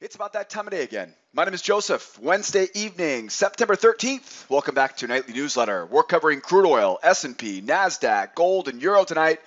It's about that time of day again. My name is Joseph. Wednesday evening, September 13th. Welcome back to your nightly newsletter. We're covering crude oil, S&P, Nasdaq, gold, and euro tonight.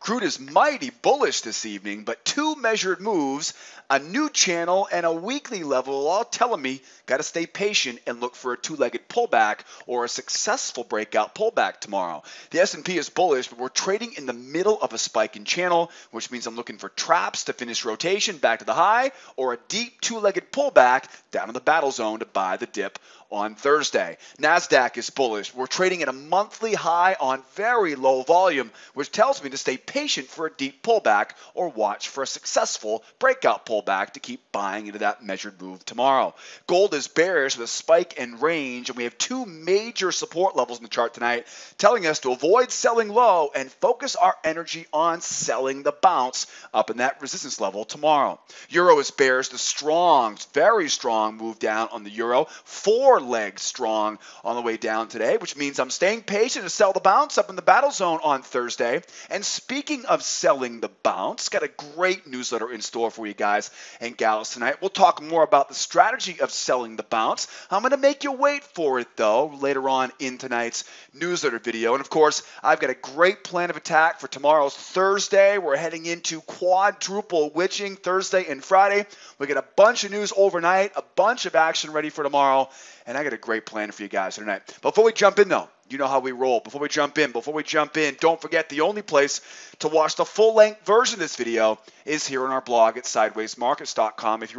Crude is mighty bullish this evening, but two measured moves, a new channel, and a weekly level all telling me got to stay patient and look for a two-legged pullback or a successful breakout pullback tomorrow. The S&P is bullish, but we're trading in the middle of a spiking channel, which means I'm looking for traps to finish rotation back to the high or a deep two-legged pullback down in the battle zone to buy the dip on Thursday. Nasdaq is bullish. We're trading at a monthly high on very low volume, which tells me to stay patient for a deep pullback or watch for a successful breakout pullback to keep buying into that measured move tomorrow. Gold is bearish with a spike in range, and we have two major support levels in the chart tonight telling us to avoid selling low and focus our energy on selling the bounce up in that resistance level tomorrow. Euro is bearish, the strong, very strong move down on the euro. Four legs strong on the way down today, which means I'm staying patient to sell the bounce up in the battle zone on Thursday. And speaking of selling the bounce, got a great newsletter in store for you guys and gals tonight. We'll talk more about the strategy of selling the bounce. I'm going to make you wait for it, though, later on in tonight's newsletter video. And, of course, I've got a great plan of attack for tomorrow's Thursday. We're heading into quadruple witching Thursday and Friday. We got a bunch of news overnight, a bunch of action ready for tomorrow, and I got a great plan for you guys tonight. Before we jump in, though, you know how we roll. Before we jump in, don't forget the only place to watch the full-length version of this video is here on our blog at sidewaysmarkets.com. If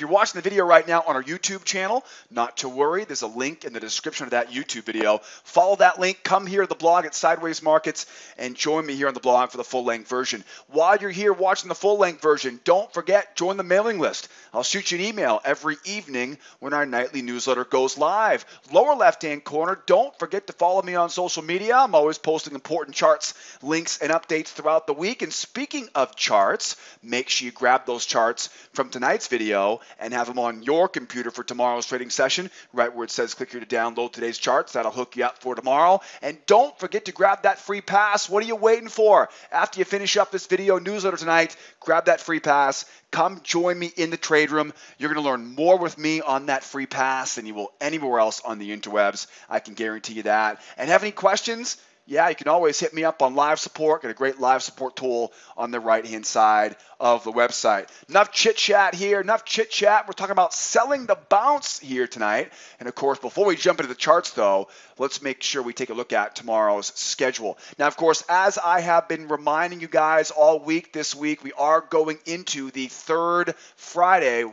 you're watching the video right now on our YouTube channel, not to worry. There's a link in the description of that YouTube video. Follow that link. Come here to the blog at Sideways Markets and join me here on the blog for the full-length version. While you're here watching the full-length version, don't forget, join the mailing list. I'll shoot you an email every evening when our nightly newsletter goes live. Lower left-hand corner, don't forget to follow me on social media. I'm always posting important charts, links, and updates throughout the week. And speaking of charts, make sure you grab those charts from tonight's video and have them on your computer for tomorrow's trading session, right where it says click here to download today's charts. That'll hook you up for tomorrow. And don't forget to grab that free pass. What are you waiting for? After you finish up this video newsletter tonight, grab that free pass. Come join me in the trade room. You're going to learn more with me on that free pass than you will anywhere else on the interwebs. I can guarantee you that. And have any questions? Yeah, you can always hit me up on live support. Got a great live support tool on the right-hand side of the website. Enough chit-chat here. Enough chit-chat. We're talking about selling the bounce here tonight. And, of course, before we jump into the charts, though, let's make sure we take a look at tomorrow's schedule. Now, of course, as I have been reminding you guys all week this week, we are going into the third Friday.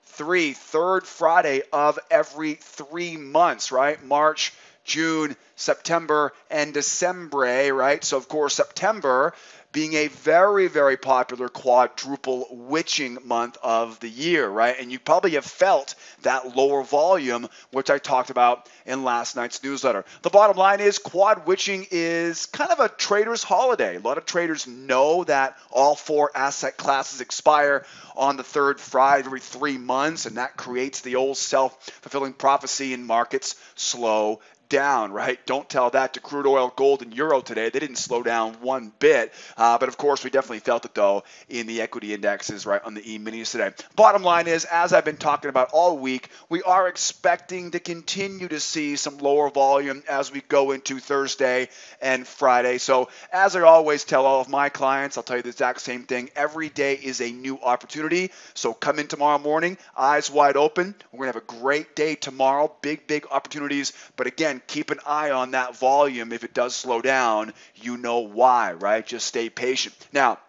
Third Friday of every 3 months, right? March, June, September, and December, right? So, of course, September being a very, very popular quadruple witching month of the year, right? And you probably have felt that lower volume, which I talked about in last night's newsletter. The bottom line is quad witching is kind of a trader's holiday. A lot of traders know that all four asset classes expire on the third Friday every 3 months, and that creates the old self-fulfilling prophecy in markets slow down, right? Don't tell that to crude oil, gold, and euro today. They didn't slow down one bit. But of course, we definitely felt it, though, in the equity indexes, right, on the E-minis today. Bottom line is, as I've been talking about all week, we are expecting to continue to see some lower volume as we go into Thursday and Friday. So as I always tell all of my clients, I'll tell you the exact same thing. Every day is a new opportunity. So come in tomorrow morning, eyes wide open. We're going to have a great day tomorrow. Big opportunities. But again, keep an eye on that volume. If it does slow down, you know why, right? Just stay patient. Now,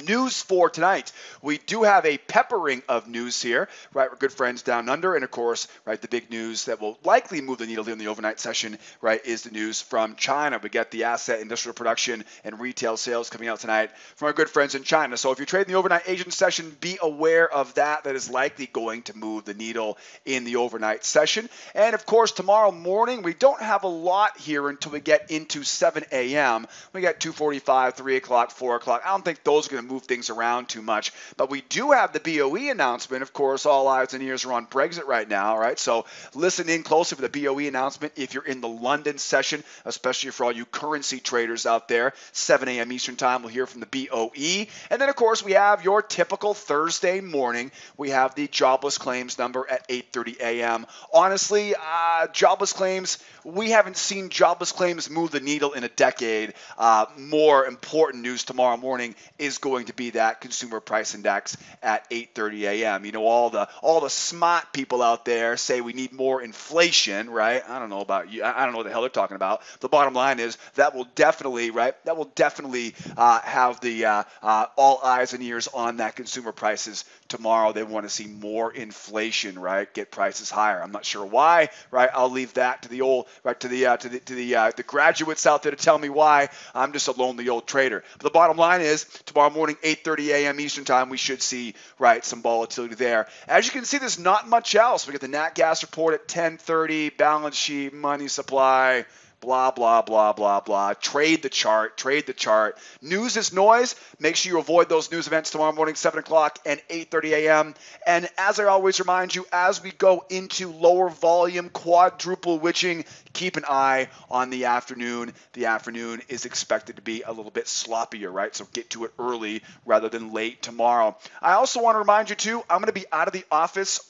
news for tonight. We do have a peppering of news here, right? We're good friends down under. And of course, right, the big news that will likely move the needle in the overnight session, right, is the news from China. We get the asset, industrial production, and retail sales coming out tonight from our good friends in China. So if you're trading the overnight Asian session, be aware of that. That is likely going to move the needle in the overnight session. And of course, tomorrow morning, we don't have a lot here until we get into 7 a.m. We got 2:45, 3 o'clock, 4 o'clock. I don't think those are going to going to move things around too much. But we do have the BOE announcement. Of course, all eyes and ears are on Brexit right now, right? So listen in closely for the BOE announcement if you're in the London session, especially for all you currency traders out there. 7 a.m. Eastern time, we'll hear from the BOE. And then, of course, we have your typical Thursday morning. We have the jobless claims number at 8:30 a.m. Honestly, jobless claims, we haven't seen jobless claims move the needle in a decade. More important news tomorrow morning is going to be that consumer price index at 8:30 a.m. You know, all the smart people out there say we need more inflation, right? I don't know about you. I don't know what the hell they're talking about. The bottom line is that will definitely, right? That will definitely have the all eyes and ears on that consumer prices tomorrow. They want to see more inflation, right? Get prices higher. I'm not sure why, right? I'll leave that to the old, right, to the graduates out there to tell me why. I'm just a lonely old trader. But the bottom line is tomorrow morning, 8:30 a.m. Eastern time, we should see, right, some volatility there. As you can see, there's not much else. We got the Nat Gas report at 10:30, balance sheet, money supply, blah, blah, blah, blah, blah. Trade the chart. News is noise. Make sure you avoid those news events tomorrow morning, 7 o'clock and 8:30 a.m. And as I always remind you, as we go into lower volume, quadruple witching, keep an eye on the afternoon. The afternoon is expected to be a little bit sloppier, right? So get to it early rather than late tomorrow. I also want to remind you, too, I'm going to be out of the office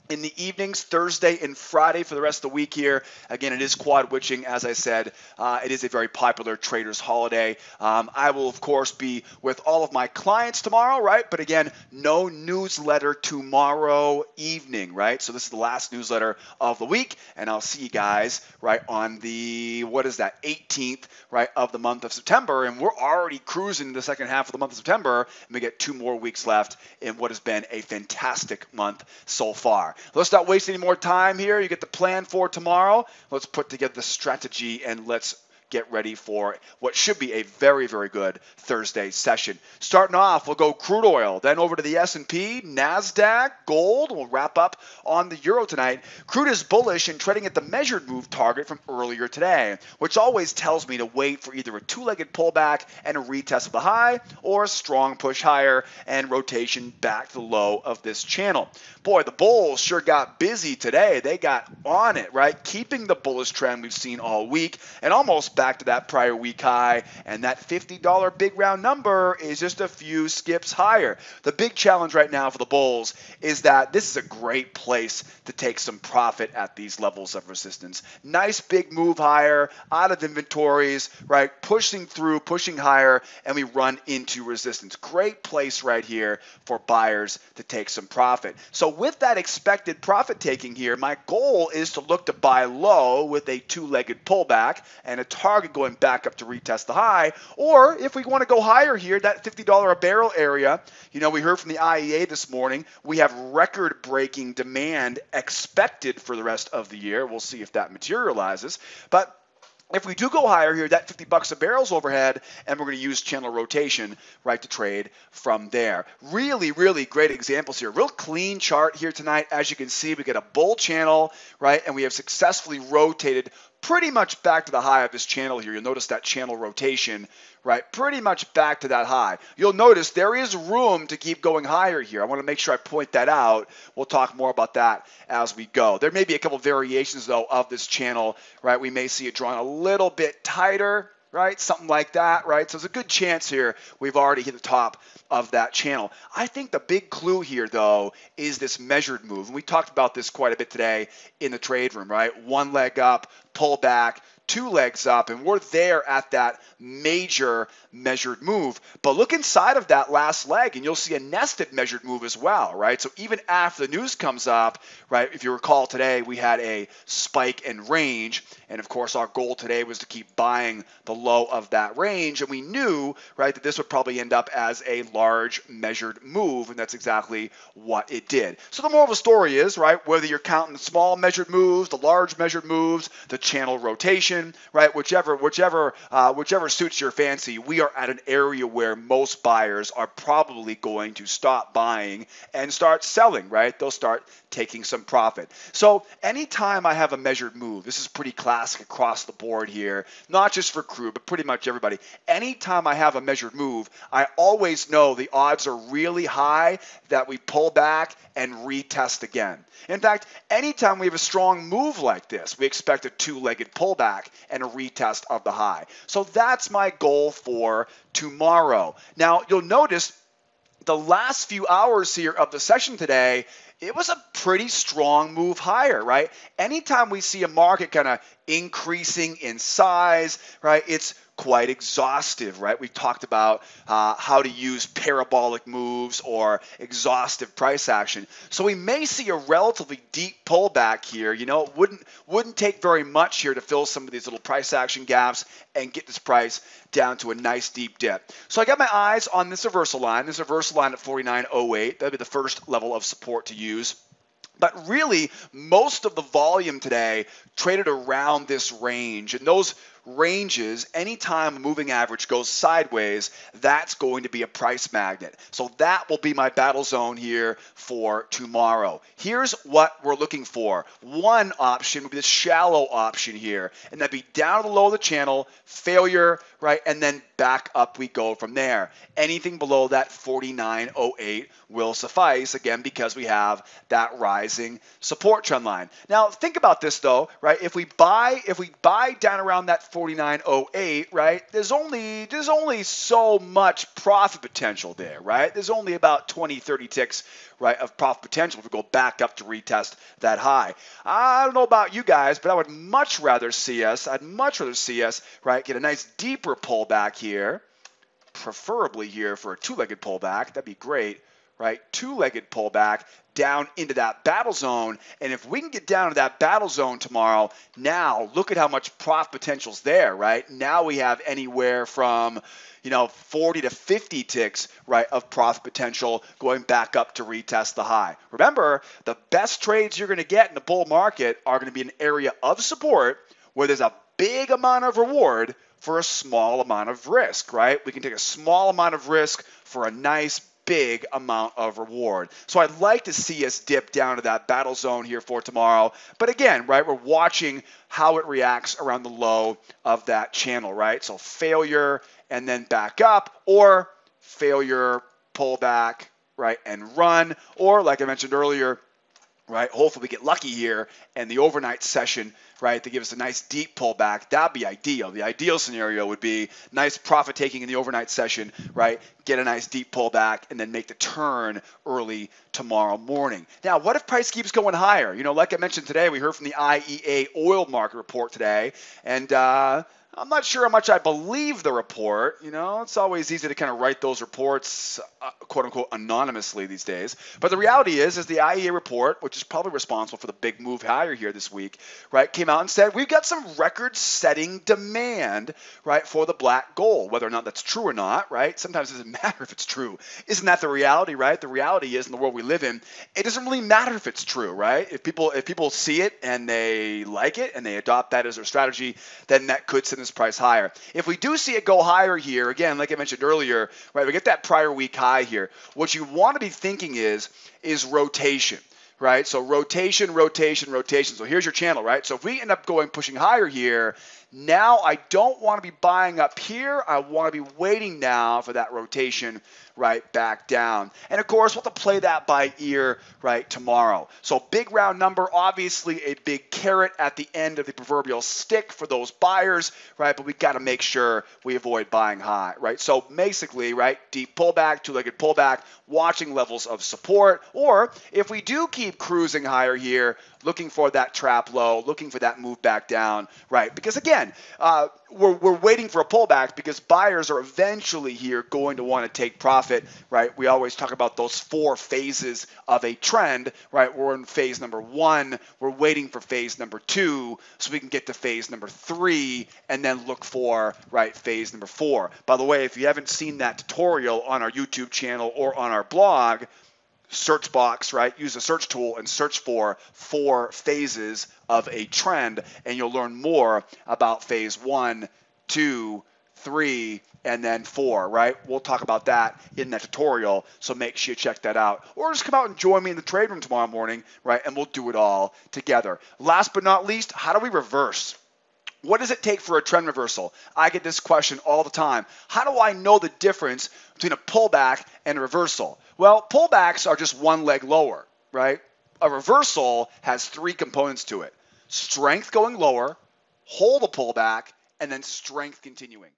in the evenings, Thursday and Friday for the rest of the week here. Again, it is quad witching, as I said. It is a very popular traders holiday. I will, of course, be with all of my clients tomorrow, right? But again, no newsletter tomorrow evening, right? So this is the last newsletter of the week, and I'll see you guys, right, on the, 18th, right, of the month of September. And we're already cruising the second half of the month of September, and we get 2 more weeks left in what has been a fantastic month so far. Let's not waste any more time here. You get the plan for tomorrow. Let's put together the strategy and let's get ready for what should be a very, very good Thursday session. Starting off, we'll go crude oil, then over to the S&P, Nasdaq, gold. We'll wrap up on the euro tonight. Crude is bullish and trading at the measured move target from earlier today, which always tells me to wait for either a two-legged pullback and a retest of the high or a strong push higher and rotation back to the low of this channel. Boy, the bulls sure got busy today. They got on it, right? Keeping the bullish trend we've seen all week and almost back to that prior week high, and that $50 big round number is just a few skips higher. The big challenge right now for the bulls is that this is a great place to take some profit at these levels of resistance. Nice big move higher, out of inventories, right? Pushing through, pushing higher, and we run into resistance. Great place right here for buyers to take some profit. So with that expected profit taking here, my goal is to look to buy low with a two-legged pullback and a target going back up to retest the high. Or if we want to go higher here, that $50 a barrel area, you know, we heard from the IEA this morning, we have record-breaking demand expected for the rest of the year. We'll see if that materializes. But if we do go higher here, that $50 a barrel's overhead, and we're going to use channel rotation, right, to trade from there. Really, really great examples here. Real clean chart here tonight. As you can see, we get a bull channel, right, and we have successfully rotated pretty much back to the high of this channel here. You'll notice that channel rotation, right, pretty much back to that high. You'll notice there is room to keep going higher here. I want to make sure I point that out. We'll talk more about that as we go. There may be a couple variations, though, of this channel, right? We may see it drawn a little bit tighter, right? Something like that, right? So there's a good chance here we've already hit the top of that channel. I think the big clue here, though, is this measured move. And we talked about this quite a bit today in the trade room, right? One leg up, pull back, 2 legs up, and we're there at that major measured move. But look inside of that last leg, and you'll see a nested measured move as well, right? So even after the news comes up, right, if you recall today, we had a spike in range, and of course our goal today was to keep buying the low of that range, and we knew, right, that this would probably end up as a large measured move, and that's exactly what it did. So the moral of the story is, right, whether you're counting the small measured moves, the large measured moves, the channel rotation, option, right? Whichever suits your fancy. We are at an area where most buyers are probably going to stop buying and start selling, right? They'll start taking some profit. So anytime I have a measured move, this is pretty classic across the board here, not just for crude, but pretty much everybody. Anytime I have a measured move, I always know the odds are really high that we pull back and retest again. In fact, anytime we have a strong move like this, we expect a two-legged pullback and a retest of the high. So that's my goal for tomorrow. Now, you'll notice the last few hours here of the session today, it was a pretty strong move higher, right? Anytime we see a market kind of increasing in size, right, it's quite exhaustive, right? We've talked about how to use parabolic moves or exhaustive price action. So we may see a relatively deep pullback here. You know, it wouldn't take very much here to fill some of these little price action gaps and get this price down to a nice deep dip. So I got my eyes on this reversal line. This reversal line at 49.08. That'd be the first level of support to use. But really, most of the volume today traded around this range. And those ranges, anytime a moving average goes sideways, that's going to be a price magnet. So that will be my battle zone here for tomorrow. Here's what we're looking for. One option would be the shallow option here, and that'd be down below the channel, failure, right, and then back up we go from there. Anything below that 49.08 will suffice, again, because we have that rising support trend line. Now, think about this though, right? If we buy down around that 49.08, right? There's only so much profit potential there, right? There's only about 20, 30 ticks, right, of profit potential if we go back up to retest that high. I don't know about you guys, but I would much rather see us, right, get a nice deeper pullback here, preferably here for a two-legged pullback. That'd be great, right? Two-legged pullback down into that battle zone. And if we can get down to that battle zone tomorrow, now look at how much profit potential's there, right? Now we have anywhere from 40 to 50 ticks, right, of profit potential going back up to retest the high. Remember, the best trades you're going to get in the bull market are going to be an area of support where there's a big amount of reward for a small amount of risk, right? We can take a small amount of risk for a nice big amount of reward. So I'd like to see us dip down to that battle zone here for tomorrow. But again, right, we're watching how it reacts around the low of that channel, right? So failure and then back up, or failure, pull back, right, and run, or like I mentioned earlier, right, hopefully we get lucky here and the overnight session, right, to give us a nice deep pullback. That'd be ideal. The ideal scenario would be nice profit taking in the overnight session, right, get a nice deep pullback and then make the turn early tomorrow morning. Now, what if price keeps going higher? Like I mentioned today, we heard from the IEA oil market report today, and I'm not sure how much I believe the report. It's always easy to kind of write those reports, quote unquote, anonymously these days. But the reality is the IEA report, which is probably responsible for the big move higher here this week, right, came out and said we've got some record-setting demand, right, for the black gold. Whether or not that's true or not, right? Sometimes it doesn't matter if it's true. Isn't that the reality, right? The reality is in the world we live in, it doesn't really matter if it's true, right? If people see it and they like it and they adopt that as their strategy, then that could send this price higher. If we do see it go higher here, again, like I mentioned earlier, right, we get that prior week high here. What you want to be thinking is rotation, right? So rotation, rotation, rotation. So here's your channel, right? So if we end up pushing higher here, now I don't want to be buying up here. I want to be waiting now for that rotation, right, back down. And of course, we'll have to play that by ear, right, tomorrow. So big round number, obviously a big carrot at the end of the proverbial stick for those buyers, right? But we got to make sure we avoid buying high, right? So basically, right, deep pullback, two-legged pullback, watching levels of support, or if we do keep cruising higher here, looking for that trap low, looking for that move back down, right? Because again, we're waiting for a pullback because buyers are eventually here going to want to take profit, right? We always talk about those 4 phases of a trend, right? We're in phase number 1. We're waiting for phase number 2 so we can get to phase number 3 and then look for, right, phase number 4. By the way, if you haven't seen that tutorial on our YouTube channel or on our blog, search box, right? Use the search tool and search for 4 phases of a trend, and you'll learn more about phase 1, 2, 3, and then 4, right? We'll talk about that in that tutorial, so make sure you check that out. Or just come out and join me in the trade room tomorrow morning, right? And we'll do it all together. Last but not least, how do we reverse? What does it take for a trend reversal? I get this question all the time. How do I know the difference between a pullback and a reversal? Well, pullbacks are just one leg lower, right? A reversal has 3 components to it. Strength going lower, hold a pullback, and then strength continuing.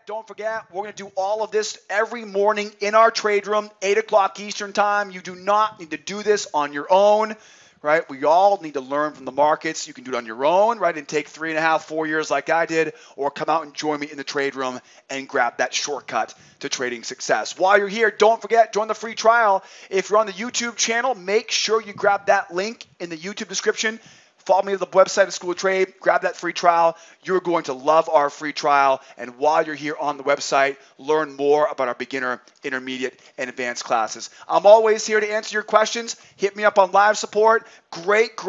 Don't forget, we're going to do all of this every morning in our trade room, 8 o'clock Eastern time. You do not need to do this on your own, right? We all need to learn from the markets. You can do it on your own, right, and take 3.5, 4 years like I did, or come out and join me in the trade room and grab that shortcut to trading success. While you're here, don't forget, join the free trial. If you're on the YouTube channel, make sure you grab that link in the YouTube description. Follow me to the website of School of Trade, grab that free trial. You're going to love our free trial. And while you're here on the website, learn more about our beginner, intermediate, and advanced classes. I'm always here to answer your questions. Hit me up on live support. Great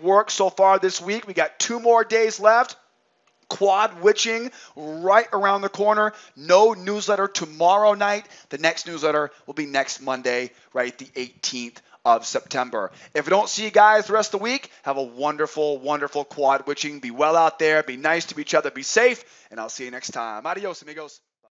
work so far this week. We got 2 more days left. Quad witching right around the corner. No newsletter tomorrow night. The next newsletter will be next Monday, right, the 18th of September. If I don't see you guys the rest of the week, have a wonderful quad witching. Be well out there. Be nice to each other. Be safe. And I'll see you next time. Adios, amigos.